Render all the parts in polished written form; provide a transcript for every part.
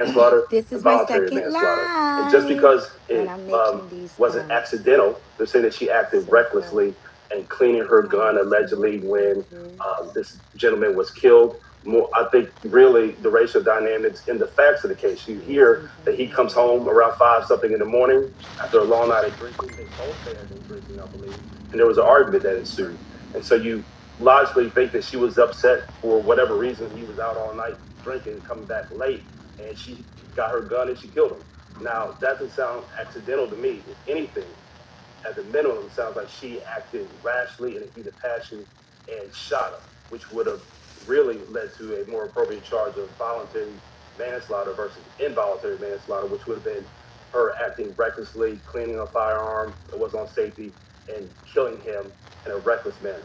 manslaughter This and is my voluntary second manslaughter. And just live because when it I'm making these wasn't prompts. accidental, they're saying that she acted So far, recklessly and cleaning her I gun have allegedly submitted when pictures. this gentleman was killed. More, I think really the racial dynamics in the facts of the case. You Here's hear some from that he comes earlier. home around 5 something in the morning after a long night of drinking. They both say had been drinking, I believe, and there was an argument that ensued. And so you logically think that she was upset for whatever reason. He was out all night drinking, coming back late, and she got her gun and she killed him. Now that doesn't sound accidental to me. If anything, at the minimum, it sounds like she acted rashly in a heat of passion and shot him, which would have really led to a more appropriate charge of voluntary manslaughter versus involuntary manslaughter, which would have been her acting recklessly, cleaning a firearm that was on safety, and killing him in a reckless manner.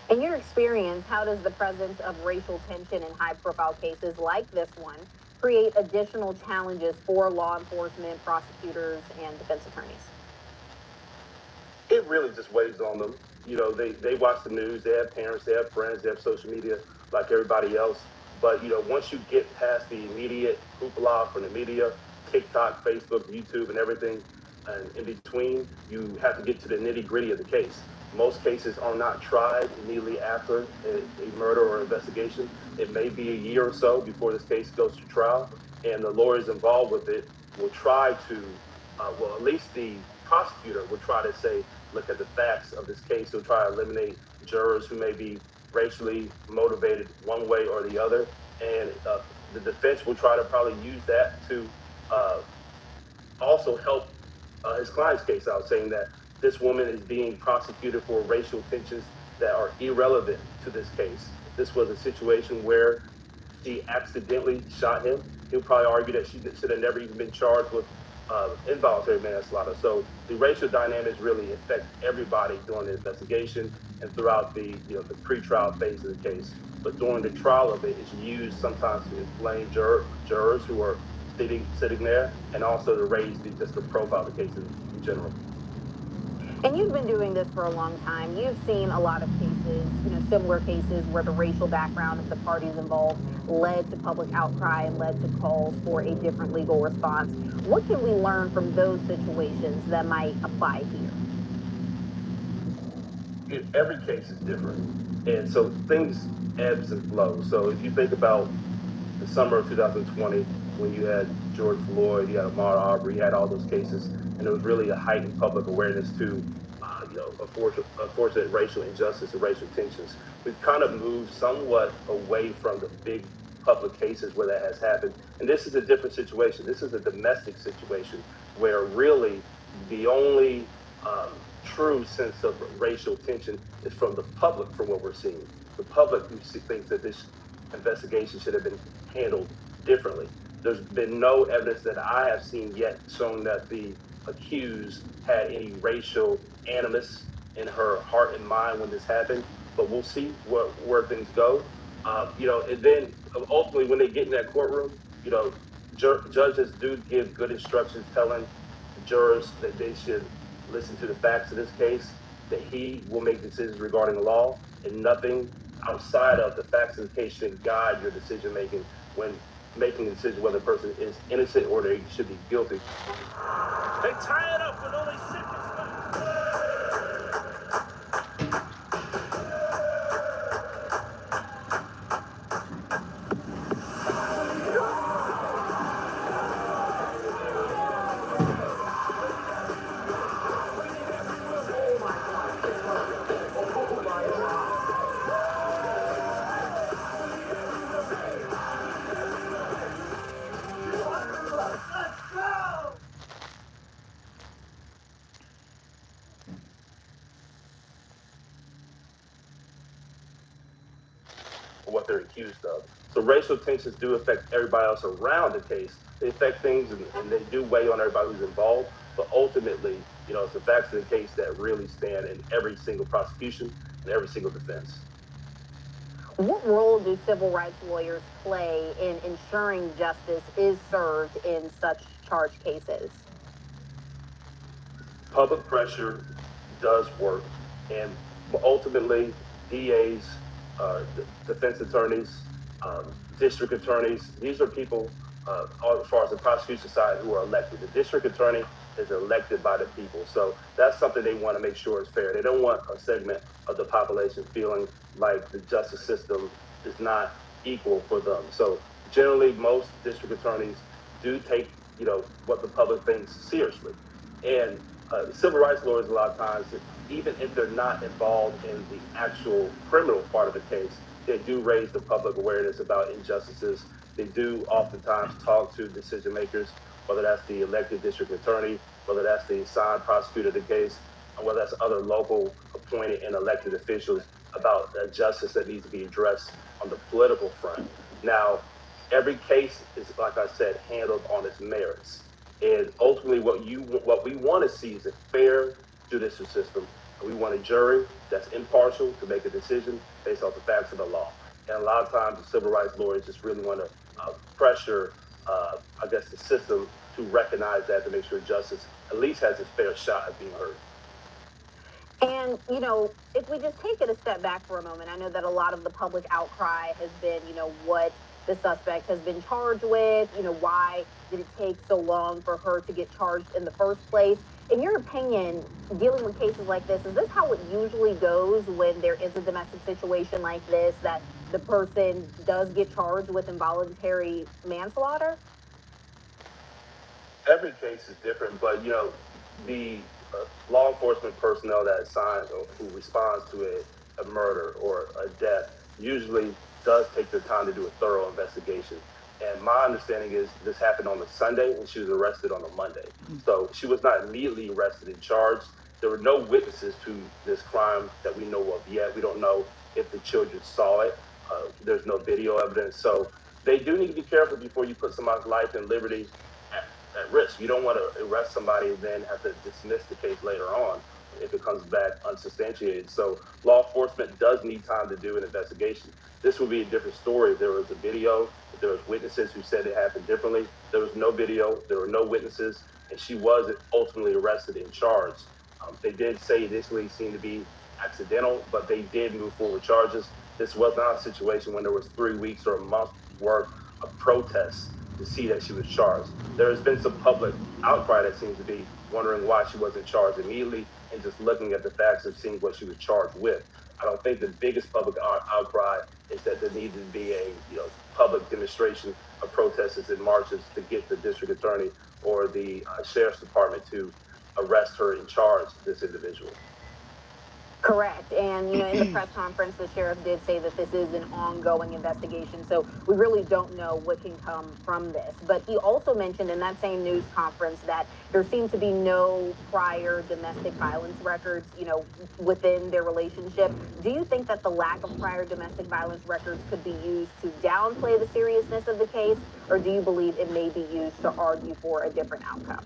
In your experience, how does the presence of racial tension in high-profile cases like this one create additional challenges for law enforcement, prosecutors, and defense attorneys? It really just weighs on them. You know, they watch the news, they have parents, they have friends, they have social media like everybody else. But, you know, once you get past the immediate hoopla from the media, TikTok, Facebook, YouTube, and everything, and in between, you have to get to the nitty gritty of the case. Most cases are not tried immediately after a murder or investigation. It may be a year or so before this case goes to trial, and the lawyers involved with it will try to, well, at least the prosecutor will try to say, look at the facts of this case. He'll try to eliminate jurors who may be racially motivated one way or the other. And the defense will try to probably use that to uh, also help his client's case out, saying that this woman is being prosecuted for racial tensions that are irrelevant to this case. This was a situation where she accidentally shot him. He'll probably argue that she should have never even been charged with involuntary manslaughter. So the racial dynamics really affect everybody during the investigation and throughout the the pretrial phase of the case. But during the trial of it, it's used sometimes to inflame jurors who are sitting there, and also to raise just the profile of the case in general. And you've been doing this for a long time. You've seen a lot of cases, similar cases where the racial background of the parties involved led to public outcry and led to calls for a different legal response. What can we learn from those situations that might apply here? Every case is different, and so things ebbs and flows. So if you think about the summer of 2020, when you had George Floyd, you had Ahmaud Arbery, you had all those cases, and there was really a heightened public awareness to, unfortunate racial injustice and racial tensions. We've kind of moved somewhat away from the big public cases where that has happened, and this is a different situation. This is a domestic situation where really the only true sense of racial tension is from the public, from what we're seeing. The public who thinks that this investigation should have been handled differently. There's been no evidence that I have seen yet showing that the accused had any racial animus in her heart and mind when this happened, but we'll see where things go. And then ultimately when they get in that courtroom, judges do give good instructions telling jurors that they should listen to the facts of this case, that he will make decisions regarding the law, and nothing outside of the facts of the case should guide your decision making when making a decision whether a person is innocent or they should be guilty. They tie it up with only seconds left. What they're accused of. So racial tensions do affect everybody else around the case. They affect things, and they do weigh on everybody who's involved. But ultimately, it's the facts of the case that really stand in every single prosecution and every single defense. What role do civil rights lawyers play in ensuring justice is served in such charged cases? Public pressure does work, and ultimately, DAs, defense attorneys, district attorneys, these are people as far as the prosecution side, who are elected. The district attorney is elected by the people. So that's something they want to make sure is fair. They don't want a segment of the population feeling like the justice system is not equal for them. So generally, most district attorneys do take, what the public thinks seriously. And civil rights lawyers, a lot of times, even if they're not involved in the actual criminal part of the case, they do raise the public awareness about injustices. They do oftentimes talk to decision makers, whether that's the elected district attorney, whether that's the assigned prosecutor of the case, or whether that's other local appointed and elected officials about justice that needs to be addressed on the political front. Now, every case is, like I said, handled on its merits. And ultimately, what we want to see is a fair judicial system. We want a jury that's impartial to make a decision based off the facts of the law. And a lot of times, the civil rights lawyers just really want to pressure, I guess, the system to recognize that, to make sure justice at least has its fair shot at being heard. And, if we just take it a step back for a moment, I know that a lot of the public outcry has been, what the suspect has been charged with, why did it take so long for her to get charged in the first place? In your opinion, dealing with cases like this, is this how it usually goes when there is a domestic situation like this, that the person does get charged with involuntary manslaughter? Every case is different, but the law enforcement personnel that assigns or who responds to a murder or a death usually does take their time to do a thorough investigation. And my understanding is this happened on a Sunday and she was arrested on a Monday. So she was not immediately arrested and charged. There were no witnesses to this crime that we know of yet. We don't know if the children saw it. There's no video evidence. So they do need to be careful before you put somebody's life and liberty at risk. You don't want to arrest somebody and then have to dismiss the case later on if it comes back unsubstantiated. So law enforcement does need time to do an investigation. This would be a different story if there was a video, if there was witnesses who said it happened differently. There was no video, there were no witnesses, and she was ultimately arrested and charged. They did say initially it seemed to be accidental, but they did move forward charges. This was not a situation when there was 3 weeks or a month worth of protests to see that she was charged. There has been some public outcry that seems to be wondering why she wasn't charged immediately, and just looking at the facts of seeing what she was charged with. I don't think the biggest public outcry is that there needed to be a public demonstration of protesters and marches to get the district attorney or the sheriff's department to arrest her and charge this individual. Correct. And, in the press conference, the sheriff did say that this is an ongoing investigation. So we really don't know what can come from this. But he also mentioned in that same news conference that there seemed to be no prior domestic violence records, within their relationship. Do you think that the lack of prior domestic violence records could be used to downplay the seriousness of the case? Or do you believe it may be used to argue for a different outcome?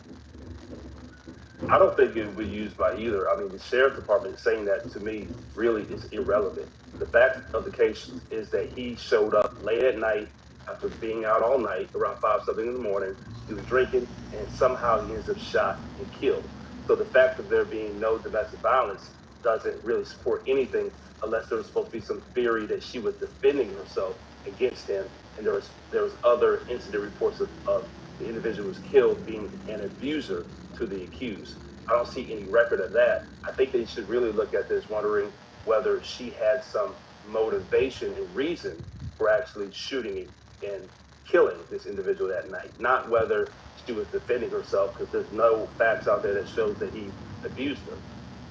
I don't think it would be used by either. I mean, the sheriff's department saying that to me really is irrelevant. The fact of the case is that he showed up late at night after being out all night, around 5 something in the morning. He was drinking, and somehow he ends up shot and killed. So the fact of there being no domestic violence doesn't really support anything, unless there was supposed to be some theory that she was defending herself against him, and there was other incident reports of the individual who was killed being an abuser to the accused. I don't see any record of that. I think they should really look at this wondering whether she had some motivation and reason for actually shooting and killing this individual that night, not whether she was defending herself, because there's no facts out there that shows that he abused her.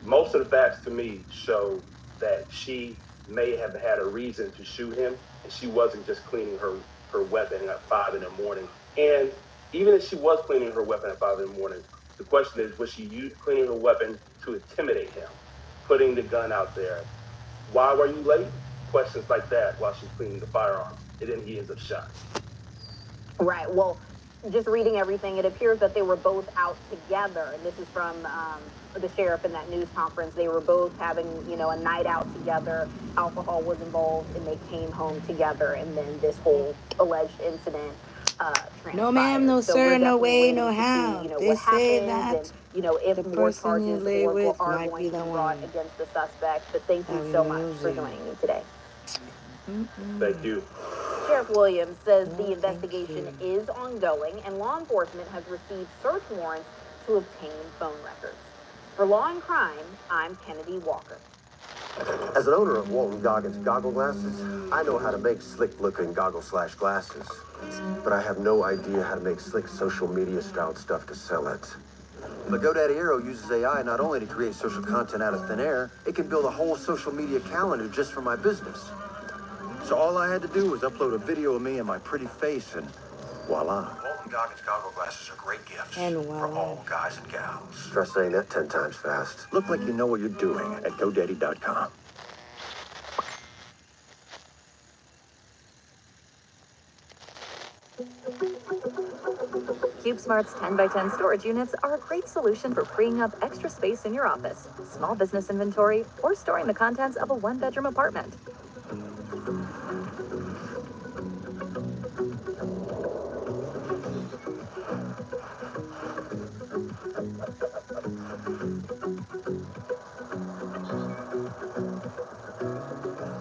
Most of the facts to me show that she may have had a reason to shoot him, and she wasn't just cleaning her weapon at 5 in the morning. And even if she was cleaning her weapon at 5 in the morning, the question is, was she cleaning her weapon to intimidate him, putting the gun out there? Why were you late? Questions like that while she's cleaning the firearm, and then he ends up shot. Right. Well, just reading everything, it appears that they were both out together. And this is from the sheriff in that news conference. They were both having, a night out together. Alcohol was involved, and they came home together. And then this whole alleged incident transpired. No ma'am, no so sir, no way, no see, how. They what say happens, that and if the more person you charges lay are with going might to be be the brought one. against the suspect. But thank you That so we much for losing. joining me today. Thank you. Sheriff Williams says the investigation is ongoing and law enforcement has received search warrants to obtain phone records. For Law and Crime, I'm Kennedy Walker. As an owner of Walton Goggins goggle glasses, I know how to make slick-looking goggle/glasses. But I have no idea how to make slick social media-styled stuff to sell it. The GoDaddy Hero uses AI not only to create social content out of thin air, it can build a whole social media calendar just for my business. So all I had to do was upload a video of me and my pretty face, and voila. Walton Goggins goggle glasses are great gifts for all guys and gals. Try saying that 10 times fast. Look like you know what you're doing at GoDaddy.com. CubeSmart's 10x10 storage units are a great solution for freeing up extra space in your office, small business inventory, or storing the contents of a one-bedroom apartment.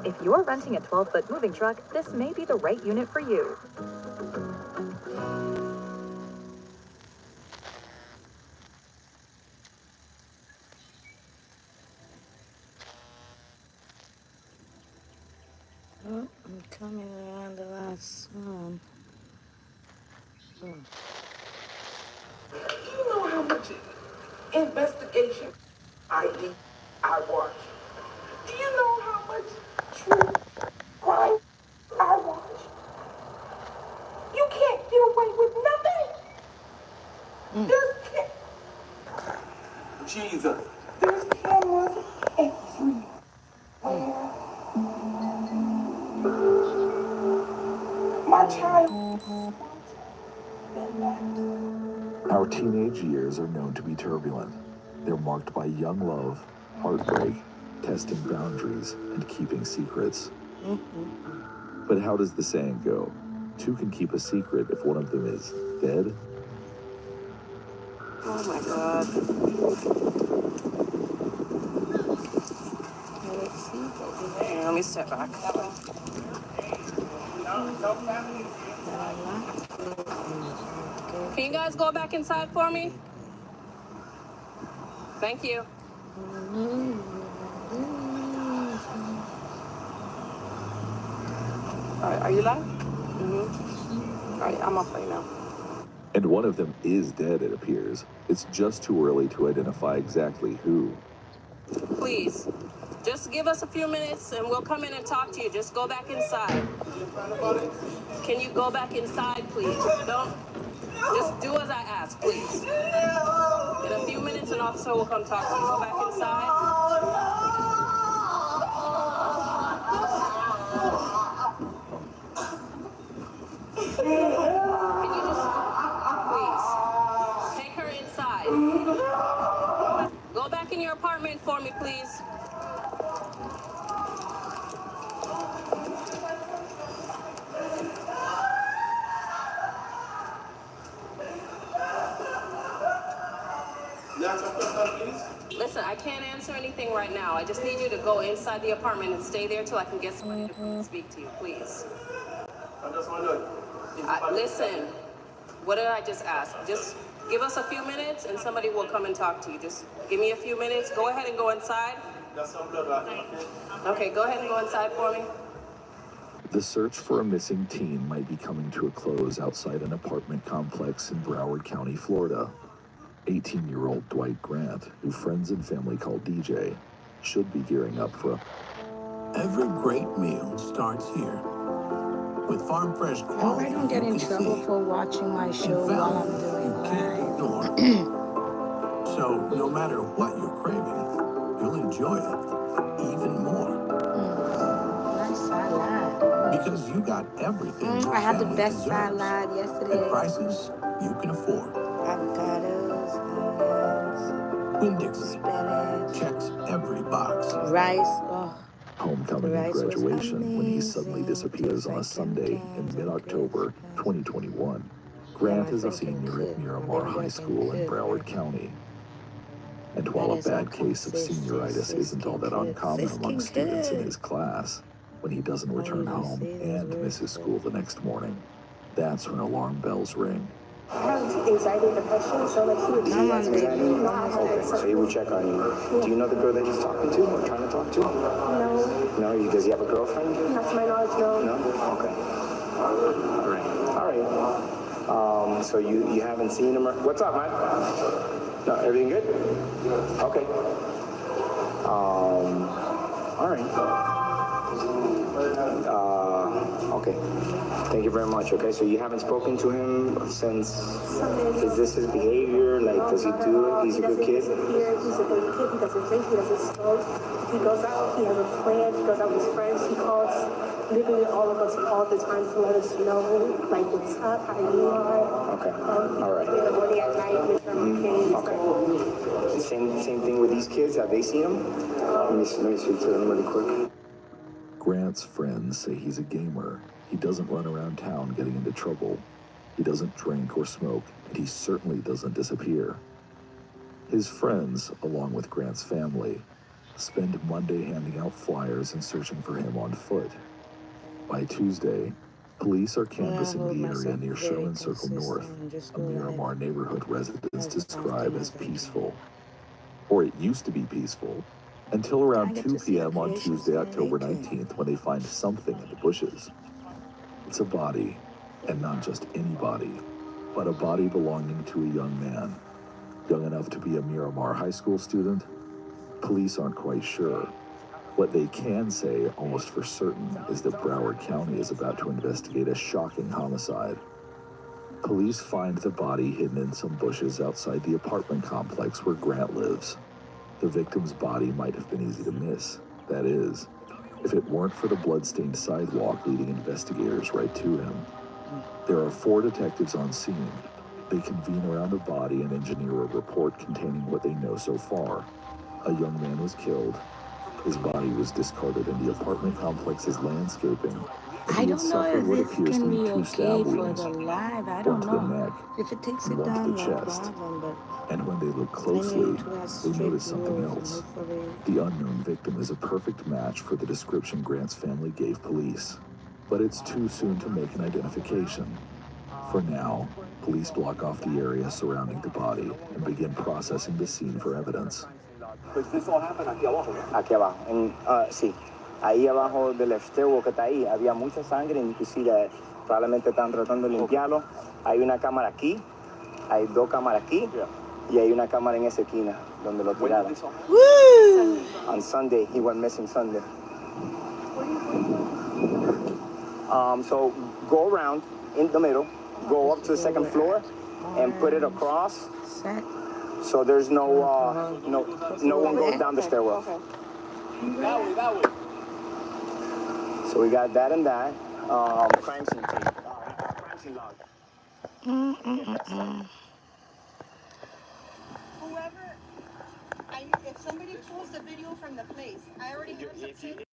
If you're renting a 12-foot moving truck, this may be the right unit for you. Oh, I'm coming around the last one. Do you know how much investigation I watch? Do you know how much true crime I watch? You can't get away with nothing. Jesus. There's cameras everywhere. My child. Our teenage years are known to be turbulent. They're marked by young love, heartbreak, testing boundaries, and keeping secrets. But how does the saying go? Two can keep a secret if one of them is dead? Oh my God. Here, let me step back. Can you guys go back inside for me? Thank you. All right, are you live? All right, I'm off right now. And one of them is dead, it appears. It's just too early to identify exactly who. Please, just give us a few minutes and we'll come in and talk to you. Just go back inside. Can you go back inside, please? Don't. Just do as I ask, please. In a few minutes, an officer will come talk to you. Go back inside. Can you just, please, take her inside. Go back in your apartment for me, please. Listen, I can't answer anything right now. I just need you to go inside the apartment and stay there till I can get somebody to speak to you, please. Listen, what did I just ask? Just give us a few minutes and somebody will come and talk to you. Just give me a few minutes. Go ahead and go inside. Okay, go ahead and go inside for me. The search for a missing teen might be coming to a close outside an apartment complex in Broward County, Florida. 18-year-old Dwight Grant, who friends and family call DJ, should be gearing up for Every great meal starts here. With farm fresh I hope quality I don't get you in can trouble see, for watching my and show value while I'm you doing can't live. ignore. So no matter what you're craving, you'll enjoy it even more. Nice salad. Because you got everything your I had the family best deserves salad at yesterday. prices you can afford. Avocados, onions, Winn-Dixie spinach, checks every box. rice. Oh, homecoming the and rice was graduation when he suddenly amazing. disappears on a Tastes like Sunday in cans and mid-October crisps. 2021. Yeah, Grant my is a friend can senior at cook. My Miramar baby High girl School can in cook. Broward County. And while That a is how bad case of come sis senioritis isn't all can that cook. uncommon Sis among can students in cook. his class, when he doesn't return home and misses school the next morning. That's when alarm bells ring. I have anxiety and depression, so like he would No, man, baby. Okay, so he would check on you. Do you know the girl that he's talking to or trying to talk to? No. No? Does he have a girlfriend? Not to my knowledge, no. No? Okay. All right. So you haven't seen him or... What's up, man? No, everything good? Okay. All right. Okay. Thank you very much. Okay, so you haven't spoken to him since... Is this his behavior? Like, does he do it? He's a good kid? He's a good kid. He doesn't drink. He doesn't smoke. If he goes out, he has a plan. He goes out with his friends. He calls literally all of us all the time to let us know, like, what's up, how you are. Okay. All right. In the morning, at night, make sure I'm okay. Okay. Same thing with these kids. Have they seen him? Let me speak to them really quick. Grant's friends say he's a gamer. He doesn't run around town getting into trouble. He doesn't drink or smoke, and he certainly doesn't disappear. His friends, along with Grant's family, spend Monday handing out flyers and searching for him on foot. By Tuesday, police are canvassing the area near Sherman Circle North, a Miramar neighborhood residents describe as peaceful. Or it used to be peaceful, until around 2 p.m. on Tuesday, October 19th, when they find something in the bushes. It's a body, and not just any body, but a body belonging to a young man. Young enough to be a Miramar high school student? Police aren't quite sure. What they can say, almost for certain, is that Broward County is about to investigate a shocking homicide. Police find the body hidden in some bushes outside the apartment complex where Grant lives. The victim's body might have been easy to miss. That is, if it weren't for the blood-stained sidewalk leading investigators right to him. There are 4 detectives on scene. They convene around the body and engineer a report containing what they know so far. A young man was killed. His body was discarded in the apartment complex's landscaping. I don't know if what this appears to can be be 2 okay stab for wounds, the live. I one don't to the know. neck, If it takes and it one to down, the no chest. problem. But And when they look I closely, need to have they strict notice something rules and else. hopefully... The unknown victim is a perfect match for the description Grant's family gave police. But it's too soon to make an identification. For now, police block off the area surrounding the body and begin processing the scene for evidence. Pues this all happened aquí abajo, ¿no? Aquí abajo. Sí. Ahí abajo del stairwell que está ahí había mucha sangre, inclusive probablemente están tratando de limpiarlo. Hay una cámara aquí, hay 2 cámaras aquí, y hay una cámara en esa esquina donde lo tiraron. Woo! On Sunday, he went missing Sunday. So go around in the middle, go up to the 2nd floor, and put it across. So there's no one goes down the stairwell. That way. So we got that and that. Crime scene tape. Crime scene log. Whoever, if somebody pulls the video from the place, I already have some tape.